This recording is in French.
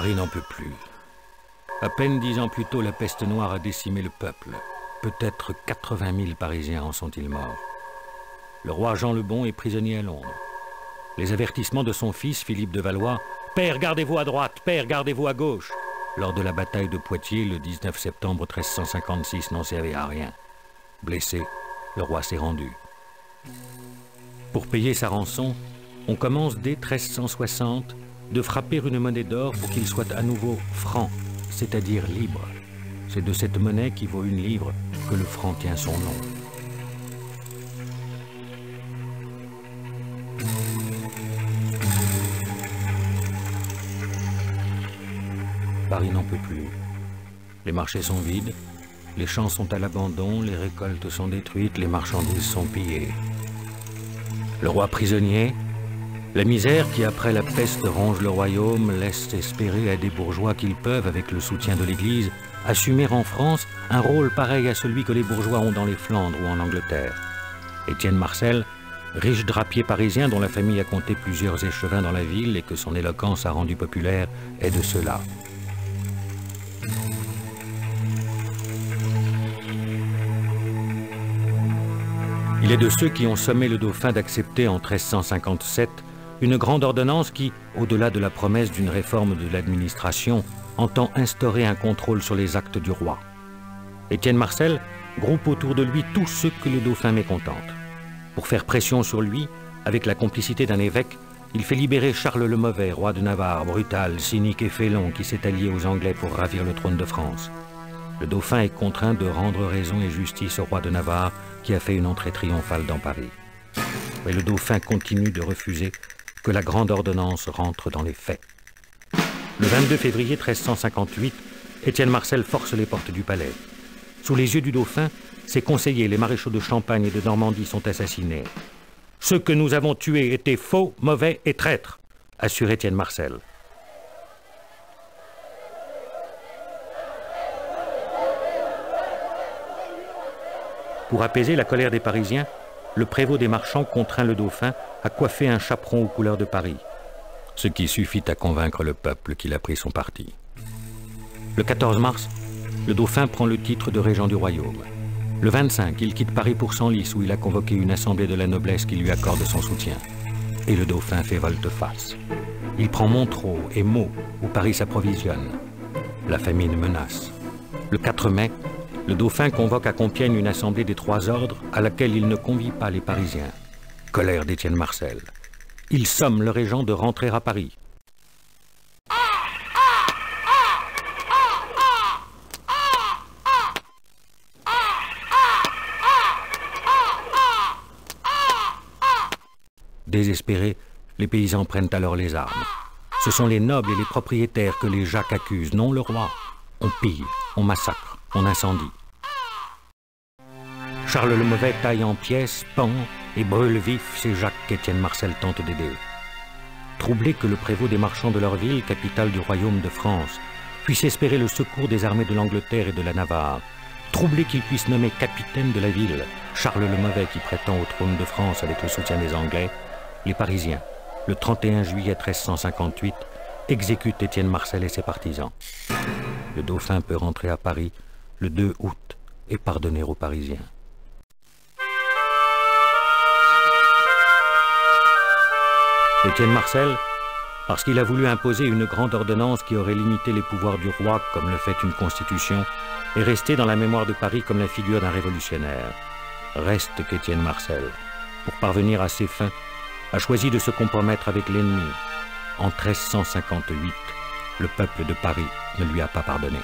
Paris n'en peut plus. À peine 10 ans plus tôt, la peste noire a décimé le peuple. Peut-être 80 000 Parisiens en sont-ils morts. Le roi Jean le Bon est prisonnier à Londres. Les avertissements de son fils, Philippe de Valois, « Père, gardez-vous à droite, père, gardez-vous à gauche », lors de la bataille de Poitiers, le 19 septembre 1356, n'ont servi à rien. Blessé, le roi s'est rendu. Pour payer sa rançon, on commence dès 1360 de frapper une monnaie d'or pour qu'il soit à nouveau franc, c'est-à-dire libre. C'est de cette monnaie qui vaut une livre que le franc tient son nom. Paris n'en peut plus. Les marchés sont vides, les champs sont à l'abandon, les récoltes sont détruites, les marchandises sont pillées. Le roi prisonnier, la misère qui, après la peste, ronge le royaume, laisse espérer à des bourgeois qu'ils peuvent, avec le soutien de l'Église, assumer en France un rôle pareil à celui que les bourgeois ont dans les Flandres ou en Angleterre. Étienne Marcel, riche drapier parisien dont la famille a compté plusieurs échevins dans la ville et que son éloquence a rendu populaire, est de ceux-là. Il est de ceux qui ont sommé le dauphin d'accepter en 1357 une grande ordonnance qui, au-delà de la promesse d'une réforme de l'administration, entend instaurer un contrôle sur les actes du roi. Étienne Marcel groupe autour de lui tous ceux que le dauphin mécontente. Pour faire pression sur lui, avec la complicité d'un évêque, il fait libérer Charles le Mauvais, roi de Navarre, brutal, cynique et félon, qui s'est allié aux Anglais pour ravir le trône de France. Le dauphin est contraint de rendre raison et justice au roi de Navarre, qui a fait une entrée triomphale dans Paris. Mais le dauphin continue de refuser que la grande ordonnance rentre dans les faits. Le 22 février 1358, Étienne Marcel force les portes du palais. Sous les yeux du dauphin, ses conseillers, les maréchaux de Champagne et de Normandie, sont assassinés. « Ceux que nous avons tués étaient faux, mauvais et traîtres », assure Étienne Marcel. Pour apaiser la colère des Parisiens, le prévôt des marchands contraint le dauphin à coiffer un chaperon aux couleurs de Paris, ce qui suffit à convaincre le peuple qu'il a pris son parti. Le 14 mars, le dauphin prend le titre de régent du royaume. Le 25, il quitte Paris pour Senlis, où il a convoqué une assemblée de la noblesse qui lui accorde son soutien. Et le dauphin fait volte-face. Il prend Montereau et Meaux, où Paris s'approvisionne. La famine menace. Le 4 mai, le dauphin convoque à Compiègne une assemblée des 3 ordres à laquelle il ne convie pas les Parisiens. Colère d'Étienne Marcel. Il somme le régent de rentrer à Paris. Désespérés, les paysans prennent alors les armes. Ce sont les nobles et les propriétaires que les Jacques accusent, non le roi. On pille, on massacre, on incendie. Charles le Mauvais taille en pièces, pend et brûle vif ces Jacques qu'Étienne Marcel tente d'aider. Troublé que le prévôt des marchands de leur ville, capitale du royaume de France, puisse espérer le secours des armées de l'Angleterre et de la Navarre, troublé qu'il puisse nommer capitaine de la ville Charles le Mauvais qui prétend au trône de France avec le soutien des Anglais, les Parisiens, le 31 juillet 1358, exécutent Étienne Marcel et ses partisans. Le dauphin peut rentrer à Paris le 2 août et pardonner aux Parisiens. Étienne Marcel, parce qu'il a voulu imposer une grande ordonnance qui aurait limité les pouvoirs du roi, comme le fait une constitution, est resté dans la mémoire de Paris comme la figure d'un révolutionnaire. Reste qu'Étienne Marcel, pour parvenir à ses fins, a choisi de se compromettre avec l'ennemi. En 1358, le peuple de Paris ne lui a pas pardonné.